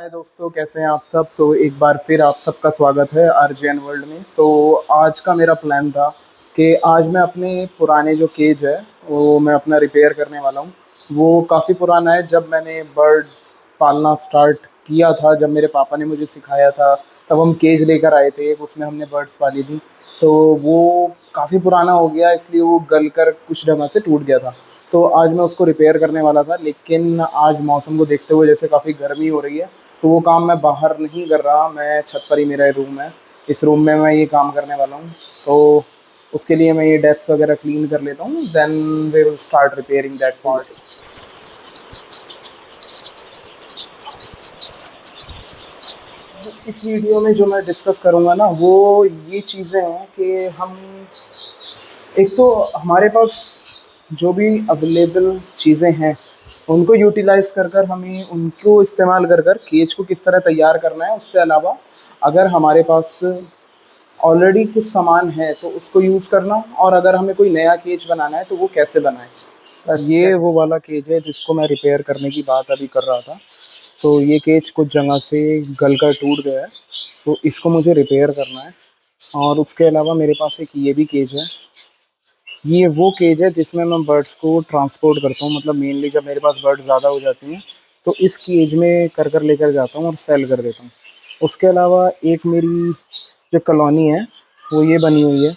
हाय दोस्तों, कैसे हैं आप सब। एक बार फिर आप सबका स्वागत है आरजेएन वर्ल्ड में। आज का मेरा प्लान था कि आज मैं अपने पुराने जो केज है वो मैं अपना रिपेयर करने वाला हूँ। वो काफ़ी पुराना है। जब मैंने बर्ड पालना स्टार्ट किया था, जब मेरे पापा ने मुझे सिखाया था, तब हम केज लेकर आए थे, उसमें हमने बर्ड्स पाली थी। तो वो काफ़ी पुराना हो गया, इसलिए वो गल कर कुछ जगह से टूट गया था। तो आज मैं उसको रिपेयर करने वाला था, लेकिन आज मौसम को देखते हुए जैसे काफ़ी गर्मी हो रही है, तो वो काम मैं बाहर नहीं कर रहा। मैं छत पर ही, मेरा रूम है, इस रूम में मैं ये काम करने वाला हूँ। तो उसके लिए मैं ये डेस्क वगैरह क्लीन कर लेता हूँ, then we will start repairing that part. इस वीडियो में जो मैं डिस्कस करूँगा ना, वो ये चीज़ें हैं कि हम एक तो हमारे पास जो भी अवेलेबल चीज़ें हैं उनको यूटिलाइज कर कर हमें उनको इस्तेमाल कर कर केज को किस तरह तैयार करना है। उसके अलावा अगर हमारे पास ऑलरेडी कुछ सामान है तो उसको यूज़ करना, और अगर हमें कोई नया केज बनाना है तो वो कैसे बनाएं। बस ये वो वाला केज है जिसको मैं रिपेयर करने की बात अभी कर रहा था। तो ये केज कुछ जगह से गल कर टूट गया है, तो इसको मुझे रिपेयर करना है। और उसके अलावा मेरे पास एक ये भी केज है। ये वो केज है जिसमें मैं बर्ड्स को ट्रांसपोर्ट करता हूँ, मतलब मेनली जब मेरे पास बर्ड ज़्यादा हो जाती हैं तो इस केज में कर कर लेकर जाता हूँ और सेल कर देता हूँ। उसके अलावा एक मेरी जो कॉलोनी है वो ये बनी हुई है,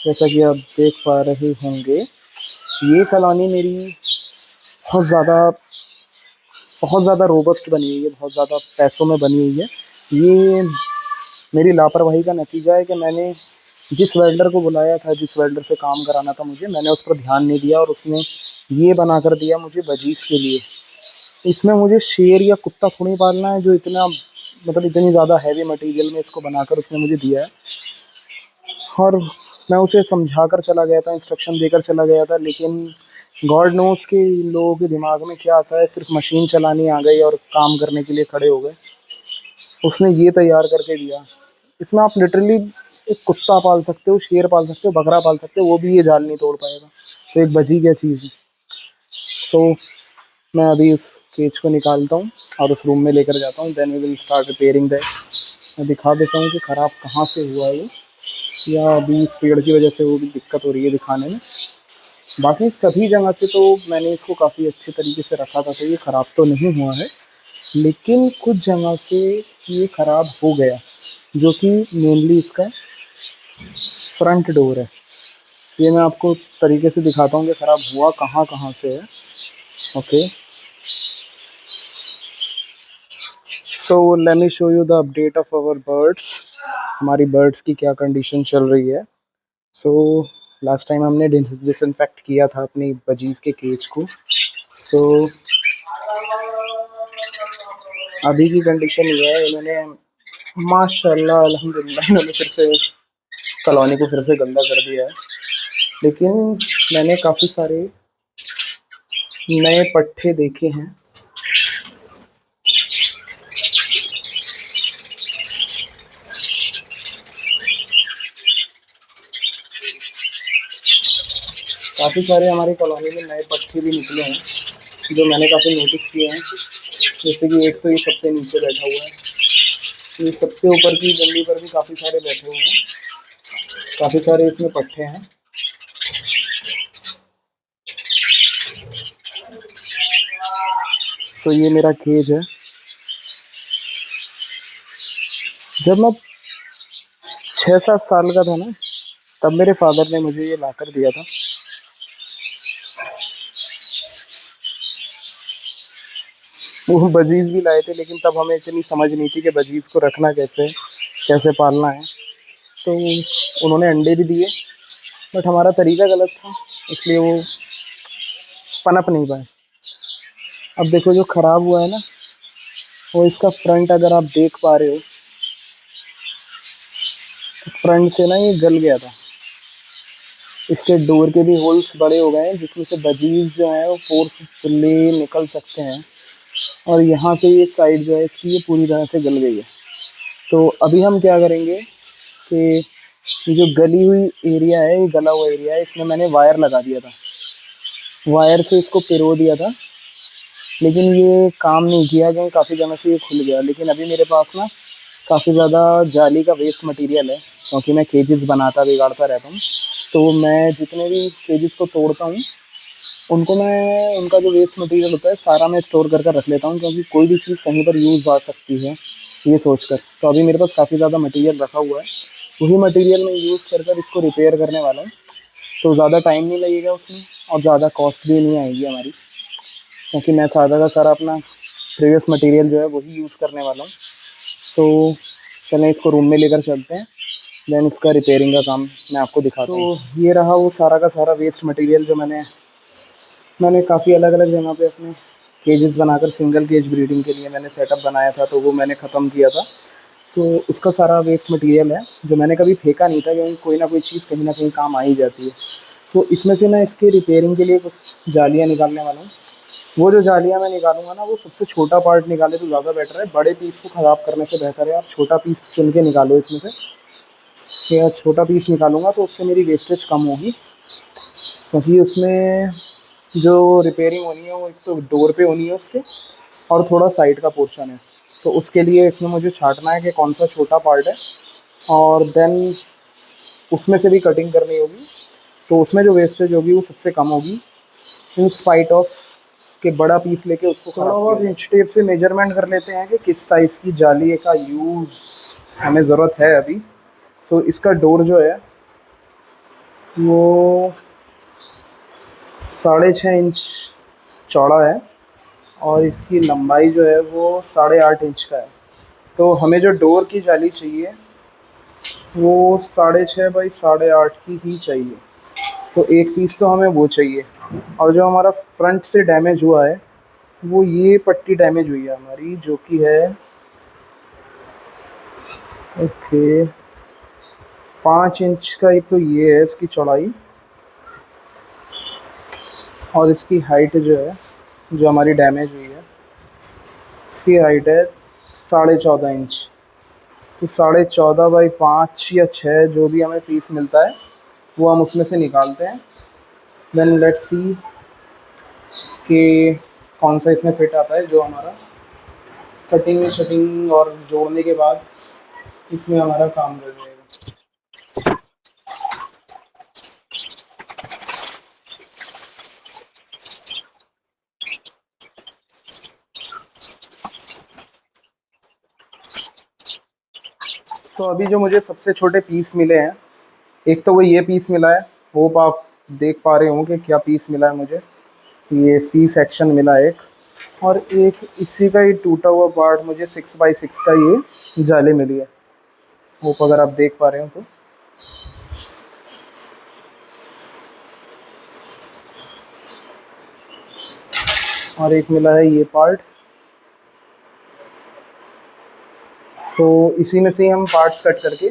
जैसा कि आप देख पा रहे होंगे। ये कॉलोनी मेरी बहुत ज़्यादा बहुत ज़्यादा रोबस्ट बनी हुई है, बहुत ज़्यादा पैसों में बनी हुई है। ये मेरी लापरवाही का नतीजा है कि मैंने जिस वेल्डर को बुलाया था, जिस वेल्डर से काम कराना था मुझे, मैंने उस पर ध्यान नहीं दिया और उसने ये बना कर दिया मुझे बजीज के लिए। इसमें मुझे शेर या कुत्ता थोड़ी पालना है जो इतना, मतलब इतनी ज़्यादा हैवी मटेरियल में इसको बनाकर उसने मुझे दिया है। और मैं उसे समझा कर चला गया था, इंस्ट्रक्शन देकर चला गया था, लेकिन गॉड नोस के लोगों के दिमाग में क्या आता है, सिर्फ मशीन चलानी आ गई और काम करने के लिए खड़े हो गए। उसने ये तैयार करके दिया। इसमें आप लिटरली एक कुत्ता पाल सकते हो, शेर पाल सकते हो, बकरा पाल सकते हो, वो भी ये जाल नहीं तोड़ पाएगा। तो एक बची क्या चीज़ है। सो मैं अभी इस केज को निकालता हूँ और उस रूम में लेकर जाता हूँ, then we will start repairing that. मैं दिखा देता हूँ कि ख़राब कहाँ से हुआ है ये, या अभी इस पेड़ की वजह से वो भी दिक्कत हो रही है दिखाने में। बाकी सभी जगह से तो मैंने इसको काफ़ी अच्छे तरीके से रखा था, तो ये ख़राब तो नहीं हुआ है। लेकिन कुछ जगह से ये ख़राब हो गया, जो कि मेनली इसका फ्रंट डोर है। ये मैं आपको तरीके से दिखाता हूँ कि ख़राब हुआ कहाँ कहाँ से है। Okay, so let me show you the update of our birds. हमारी बर्ड्स की क्या कंडीशन चल रही है। सो लास्ट टाइम हमने डिसइंफेक्ट किया था अपनी बजीज के केज को। सो अभी की कंडीशन ये है, इन्होंने माशाल्लाह अल्हम्दुलिल्लाह इन्होंने फिर से कॉलोनी को फिर से गंदा कर दिया है। लेकिन मैंने काफ़ी सारे नए पट्टे देखे हैं। काफ़ी सारे हमारी कॉलोनी में नए पट्टे भी निकले हैं जो मैंने काफ़ी नोटिस किए हैं। जैसे कि एक तो ये सबसे नीचे बैठा हुआ है, ये सबसे ऊपर की डंडी पर भी काफ़ी सारे बैठे हुए हैं, काफ़ी सारे इसमें पट्टे हैं। तो ये मेरा केज है। जब मैं 6-7 साल का था ना, तब मेरे फादर ने मुझे ये ला कर दिया था। वो बजीज भी लाए थे, लेकिन तब हमें इतनी समझ नहीं थी कि बजीज को रखना कैसे है, कैसे पालना है। तो उन्होंने अंडे भी दिए, बट हमारा तरीका गलत था, इसलिए वो पनप नहीं पाए। अब देखो जो ख़राब हुआ है ना, वो इसका फ्रंट अगर आप देख पा रहे हो, तो फ्रंट से ना ये गल गया था। इसके डोर के भी होल्स बड़े हो गए हैं, जिसमें से बजीज जो है वो फोर्सफुली निकल सकते हैं। और यहाँ से ये साइड जो है इसकी ये पूरी तरह से गल गई है। तो अभी हम क्या करेंगे कि ये जो गली हुई एरिया है, ये गला हुआ एरिया है, इसमें मैंने वायर लगा दिया था, वायर से इसको पिरो दिया था। लेकिन ये काम नहीं किया क्योंकि काफ़ी दिनों से ये खुल गया। लेकिन अभी मेरे पास ना काफ़ी ज़्यादा जाली का वेस्ट मटेरियल है, क्योंकि मैं केजेस बनाता बिगाड़ता रहता हूँ। तो मैं जितने भी केजेस को तोड़ता हूँ, उनको मैं उनका जो वेस्ट मटेरियल होता है सारा मैं स्टोर कर रख लेता हूँ, क्योंकि कोई भी चीज़ कहीं पर यूज़ आ सकती है ये सोचकर। तो अभी मेरे पास काफ़ी ज़्यादा मटेरियल रखा हुआ है, वही मटेरियल मैं यूज़ कर इसको रिपेयर करने वाला हूँ। तो ज़्यादा टाइम नहीं लगेगा उसमें और ज़्यादा कॉस्ट भी नहीं आएगी हमारी, क्योंकि मैं सारा का सारा अपना प्रीवियस मटेरियल जो है वही यूज़ करने वाला हूँ। तो चलें इसको रूम में लेकर चलते हैं, देन इसका रिपेयरिंग का काम मैं आपको दिखाता हूँ। तो ये रहा वो सारा का सारा वेस्ट मटेरियल जो मैंने काफ़ी अलग अलग जगह पे अपने केजेस बनाकर सिंगल केज ब्रीडिंग के लिए मैंने सेटअप बनाया था, तो वो मैंने ख़त्म किया था। तो उसका सारा वेस्ट मटेरियल है जो मैंने कभी फेंका नहीं था, क्योंकि कोई ना कोई चीज़ कहीं ना कहीं काम आ ही जाती है। तो इसमें से मैं इसके रिपेयरिंग के लिए कुछ जालियाँ निकालने वाला हूँ। वो जो जालियाँ मैं निकालूंगा ना, वो सबसे छोटा पार्ट निकाले तो ज़्यादा बेटर है। बड़े पीस को ख़राब करने से बेहतर है आप छोटा पीस चुन के निकालो इसमें से। कि यार छोटा पीस निकालूंगा तो उससे मेरी वेस्टेज कम होगी, क्योंकि उसमें जो रिपेयरिंग होनी है वो एक तो डोर पे होनी है उसके, और थोड़ा साइड का पोर्शन है। तो उसके लिए इसमें मुझे छांटना है कि कौन सा छोटा पार्ट है, और देन उसमें से भी कटिंग करनी होगी। तो उसमें जो वेस्टेज होगी वो सबसे कम होगी, इन स्पाइट ऑफ के बड़ा पीस लेके उसको थोड़ा बहुत इंच टेप से मेजरमेंट कर लेते हैं कि किस साइज़ की जाली का यूज़ हमें ज़रूरत है अभी। सो इसका डोर जो है वो 6.5 इंच चौड़ा है, और इसकी लंबाई जो है वो 8.5 इंच का है। तो हमें जो डोर की जाली चाहिए वो 6.5 बाई 8.5 की ही चाहिए। तो एक पीस तो हमें वो चाहिए। और जो हमारा फ्रंट से डैमेज हुआ है वो ये पट्टी डैमेज हुई है हमारी, जो कि है ओके 5 इंच का। एक तो ये है इसकी चौड़ाई, और इसकी हाइट जो है जो हमारी डैमेज हुई है इसकी हाइट है 14.5 इंच। तो 14.5 बाई 5 या 6 जो भी हमें पीस मिलता है वो हम उसमें से निकालते हैं। देन लेट्स सी कि कौन सा इसमें फिट आता है जो हमारा कटिंग शटिंग और जोड़ने के बाद इसमें हमारा काम कर जाएगा। तो अभी जो मुझे सबसे छोटे पीस मिले हैं, एक तो वो ये पीस मिला है, होप आप देख पा रहे होंगे क्या पीस मिला है मुझे। ये सी सेक्शन मिला है एक, और एक इसी का ही टूटा हुआ पार्ट मुझे 6x6 का ये जाली मिली है। होप अगर आप देख पा रहे हो तो। और एक मिला है ये पार्ट। तो इसी में से ही हम पार्ट्स कट करके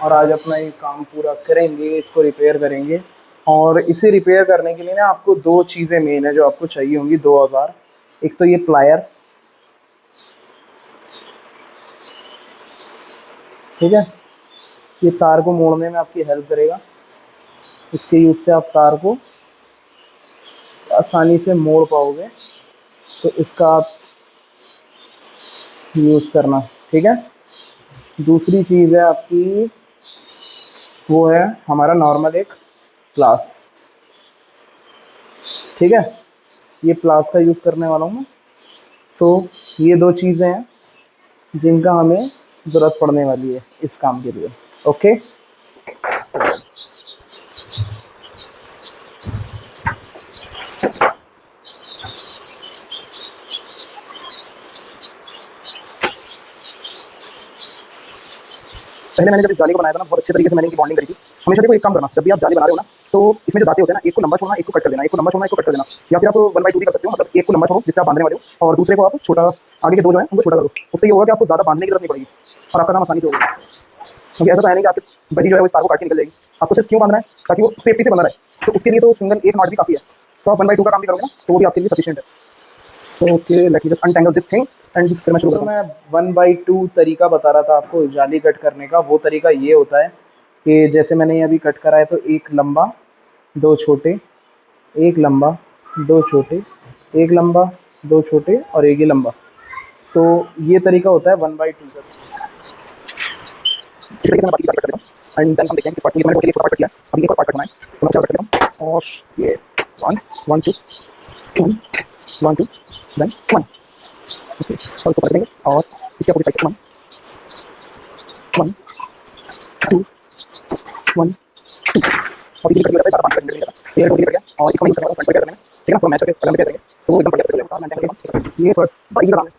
और आज अपना ये काम पूरा करेंगे, इसको रिपेयर करेंगे। और इसे रिपेयर करने के लिए ना आपको दो चीज़ें मेन है जो आपको चाहिए होंगी, दो औजार। एक तो ये प्लायर, ठीक है, ये तार को मोड़ने में आपकी हेल्प करेगा। इसके यूज़ से आप तार को आसानी से मोड़ पाओगे, तो इसका आप यूज़ करना, ठीक है। दूसरी चीज़ है आपकी, वो है हमारा नॉर्मल एक प्लास, ठीक है। ये प्लास का यूज़ करने वाला हूँ मैं। तो ये दो चीज़ें हैं जिनका हमें ज़रूरत पड़ने वाली है इस काम के लिए, ओके। पहले मैंने जब इस जाली को बनाया था ना, बहुत अच्छे तरीके से मैंने इनकी बॉन्डिंग करी थी। हमेशा देखो एक काम करना, जब भी आप जाली बना रहे हो ना, तो इसमें जो दाते होते हैं ना, एक को लंबा छोड़ना, एक को कट कर देना, एक को लंबा छोड़ना, एक को कट कर देना। या फिर आप 1/2 भी कर सकते हो, मतलब एक को लंबा छोड़ो जिससे आप बांधने वाले हो, और दूसरे को आप छोटा, आगे के दो जो है उनको छोटा करो। उससे ये होगा कि आपको ज़्यादा बांधने की जरूरत नहीं पड़ेगी और आपका काम आसानी से होगा। क्योंकि ऐसा तो है नहीं कि आपकी बजी जो है वो इस तार को काट के निकल जाएगी। आपको सिर्फ क्यों बांधना है, ताकि वो सेफ्टी से बना रहे। तो उसके लिए तो सिंगल एक नॉट भी काफ़ी है। तो आप 1/2 का काम भी करोगे ना, तो वो भी आपके लिए सफिशिएंट है। तो okay, let me just untangle this thing and फिर मैं शुरू करता हूँ। मैं 1/2 तरीका बता रहा था आपको जाली कट करने का। वो तरीका ये होता है कि जैसे मैंने ये अभी कट करा है, तो एक लंबा, दो छोटे, एक लंबा, दो छोटे, एक लंबा, दो छोटे और एक ही लंबा। सो ये तरीका होता है 1/2 का। इस तरीके से मैं बाकी की बात करता हूँ एंड देन हम देखते हैं कि पार्ट मैंने टोटली 4 पार्ट किया है। अभी एक और पार्ट करना है तो मैं चार कर देता हूँ और ये 1 1 2 2 1 2 देन 1 ओके और इसको कर देंगे और इसके अपोजिट साइड से 1 1 2 1 2 और ये कट जाता है सारा पार्ट करने का ये टोटली कट गया और इसको यूज करना है फ्रंट करने में ठीक है ना। तो मैच करके अगला में दे देंगे तो वो एकदम बढ़िया से चलेगा। मैं देखेंगे ये थोड़ा बाइक का काम है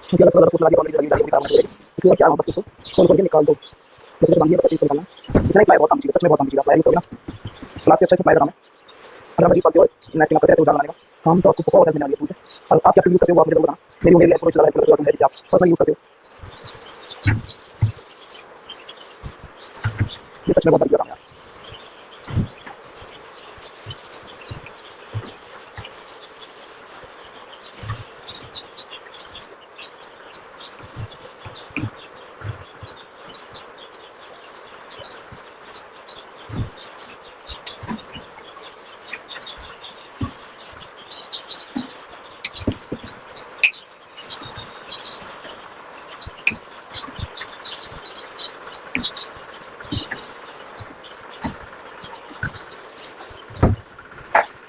क्योंकि अलग अलग फुसला की क्वालिटी लगी जाएगी काम में इसलिए क्या वापस इसको खोल खोल के निकाल दो जैसे जब ये चीज़ निकालना इसमें एक बहुत काम चाहिए सच में बहुत काम चाहिए प्लाई यूज करना क्लास से अच्छा प्लाई काम है। अगर आप चीज़ पाते हो नेक्स्ट आप करते हैं तो डालने का हम तो आपको बहुत हेल्प मिलेगी इसमें से और आप क्या यूज़ करते हो आप मुझे बताना मेरी मेरी लाइफ को चला रहा है जिसे आप पर्सनली यूज़ करते हो ये सच में बहुत बढ़िया काम है।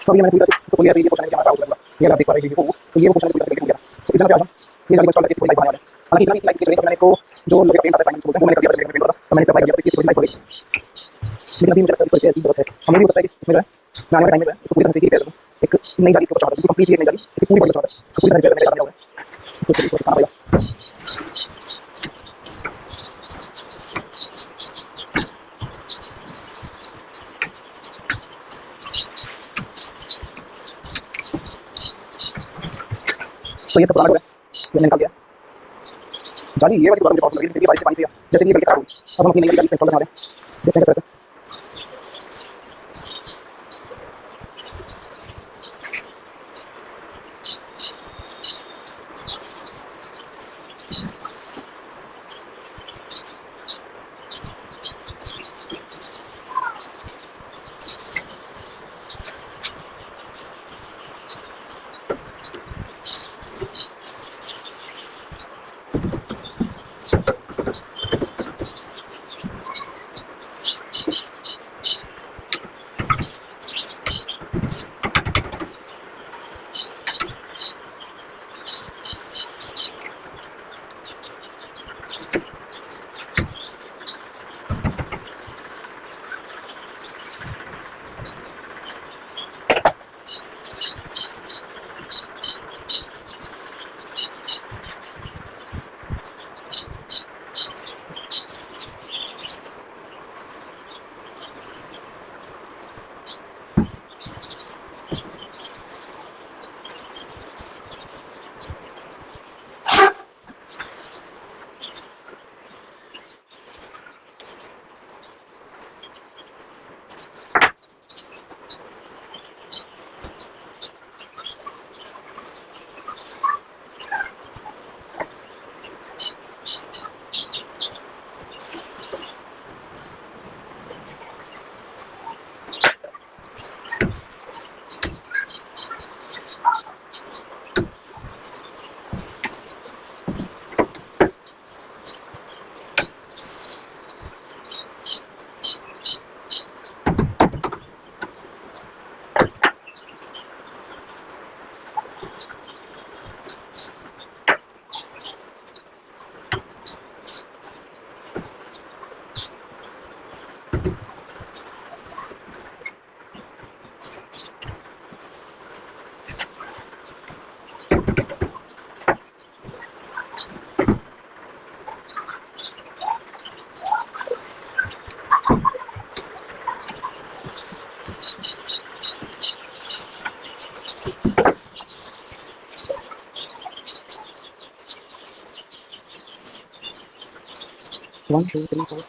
सब ये मैंने पूरी तरह से इसको लिया ये क्वेश्चन है हमारा आउट ये आप देख पा रहे हैं वीडियो को तो ये क्वेश्चन पूरी तरह से लिया तो इतना प्यारा ये जाली इंस्टॉल करके इसको लाइक बनाने वाले हालांकि इतना इस लाइक की ट्रेनिंग मैंने इसको जो लोग पेंट आता है फाइनेंस बोलते हैं वो मैंने कर दिया पेंट वाला तो मैंने इसका लाइक किया तो इसकी लाइक हो गई लेकिन अभी मुझे लगता है इसको इसकी जरूरत है हमें भी हो सकता है कि इसमें जो है आने वाले टाइम में जो है इसको पूरी तरह से रिपेयर करूं एक नई जाली इसको चाहता हूं कंप्लीटली एक नई जाली इसकी पूरी बड़ी चाहता है इसको पूरी तरह रिपेयर करने का होगा इसको इसको दिखाना पड़ेगा। तो ये सब पुराना है ये मैंने निकाल दिया जाली ये वाली मुझे बहुत लगी क्योंकि बारिश से पानी से जैसे ये करके खराब हुई अब हम अपनी नई जाली इंस्टॉल करने वाले हैं देखते हैं कैसे करते हैं। One, two, three, four.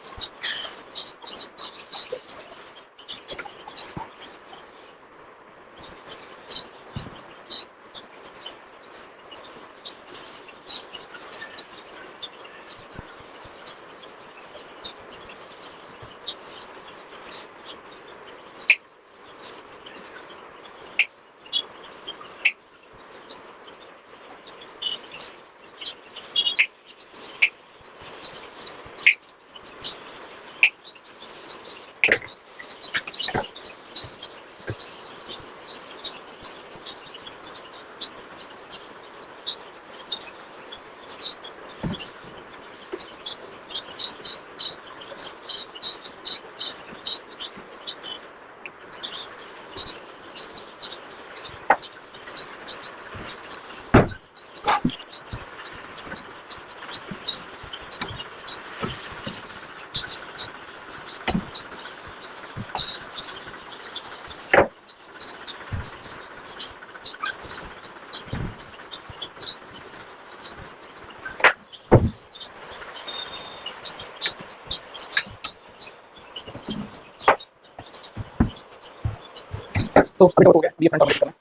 सो अभी हो गया, ये फ्रंट ऑफ करना।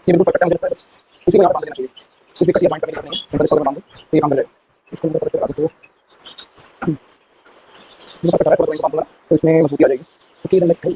ये बिल्कुल परफेक्ट है मुझे लगता है, इसी को यहाँ पर बांध देना चाहिए, कुछ दिक्कत या पॉइंट करने की जरूरत नहीं है, सिंपल इसको बांध दो तो ये काम कर जाएगा। इसको मुझे परफेक्ट आगे से मुझे पता है थोड़ा बांध दूंगा तो इसमें मजबूती आ जाएगी। Okay then let's go.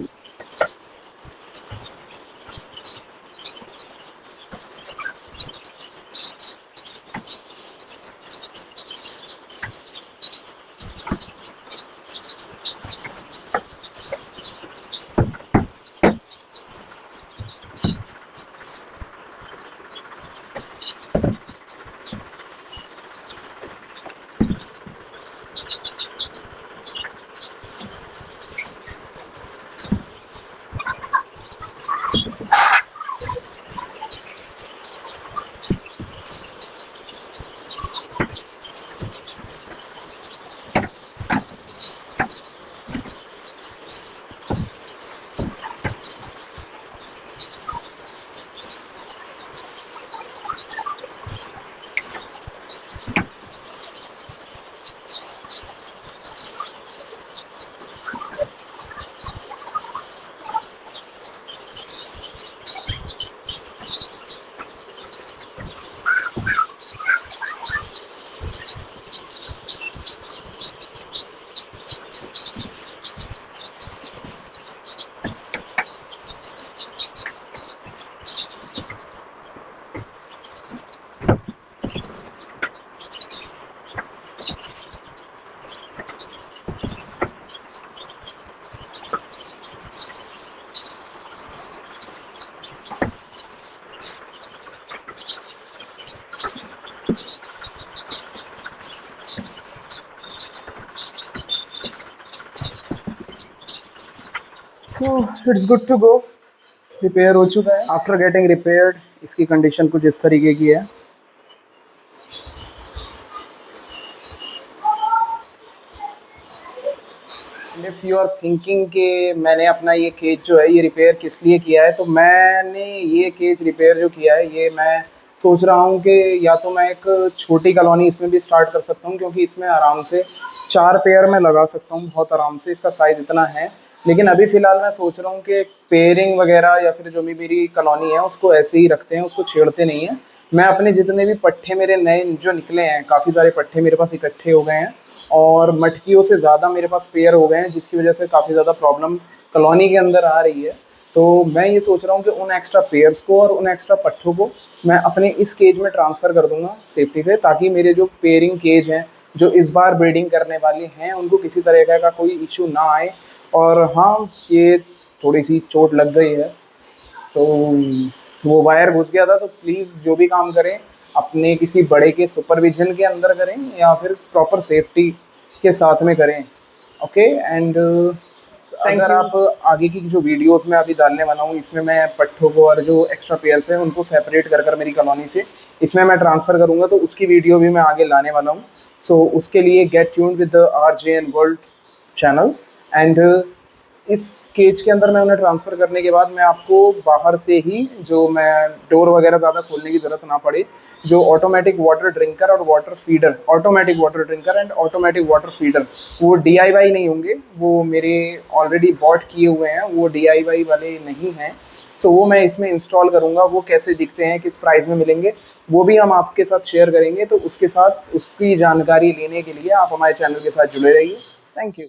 So it's good to go, repair हो चुका है। आफ्टर गेटिंग रिपेयर्ड इसकी कंडीशन कुछ इस तरीके की है। इफ़ यू आर थिंकिंग कि मैंने अपना ये केज जो है ये रिपेयर किस लिए किया है, तो मैंने ये केज रिपेयर जो किया है ये मैं सोच रहा हूँ कि या तो मैं एक छोटी कॉलोनी इसमें भी स्टार्ट कर सकता हूँ, क्योंकि इसमें आराम से 4 पेयर मैं लगा सकता हूँ बहुत आराम से, इसका साइज़ इतना है। लेकिन अभी फ़िलहाल मैं सोच रहा हूँ कि पेयरिंग वगैरह या फिर जो भी मेरी कॉलोनी है उसको ऐसे ही रखते हैं, उसको छेड़ते नहीं हैं। मैं अपने जितने भी पट्टे मेरे नए जो निकले हैं, काफ़ी सारे पट्टे मेरे पास इकट्ठे हो गए हैं और मटकियों से ज़्यादा मेरे पास पेयर हो गए हैं, जिसकी वजह से काफ़ी ज़्यादा प्रॉब्लम कॉलोनी के अंदर आ रही है। तो मैं ये सोच रहा हूँ कि उन एक्स्ट्रा पेयर्स को और उन एक्स्ट्रा पट्टों को मैं अपने इस केज में ट्रांसफ़र कर दूंगा सेफ्टी से, ताकि मेरे जो पेयरिंग केज हैं जो इस बार ब्रीडिंग करने वाले हैं उनको किसी तरह का कोई इशू ना आए। और हाँ, ये थोड़ी सी चोट लग गई है, तो वो वायर घुस गया था, तो प्लीज़ जो भी काम करें अपने किसी बड़े के सुपरविजन के अंदर करें या फिर प्रॉपर सेफ्टी के साथ में करें। ओके एंड अगर आप आगे की जो वीडियोस मैं अभी डालने वाला हूँ इसमें मैं पट्ठों को और जो एक्स्ट्रा पेयर्स हैं उनको सेपरेट कर मेरी कॉलोनी से इसमें मैं ट्रांसफ़र करूँगा, तो उसकी वीडियो भी मैं आगे लाने वाला हूँ। सो उसके लिए get tuned with the RJN world channel. And इस केज के अंदर मैं उन्हें ट्रांसफ़र करने के बाद मैं आपको बाहर से ही, जो मैं डोर वगैरह ज़्यादा खोलने की ज़रूरत ना पड़े, जो ऑटोमेटिक वाटर ड्रिंकर और water feeder, automatic water drinker and automatic water feeder, वो DIY नहीं होंगे, वो मेरे ऑलरेडी बॉट किए हुए हैं, वो DIY वाले नहीं हैं। तो वो मैं इसमें इंस्टॉल करूँगा। वो कैसे दिखते हैं, किस प्राइस में मिलेंगे, वो भी हम आपके साथ शेयर करेंगे। तो उसके साथ उसकी जानकारी लेने के लिए आप हमारे चैनल के साथ जुड़े रहिए। Thank you.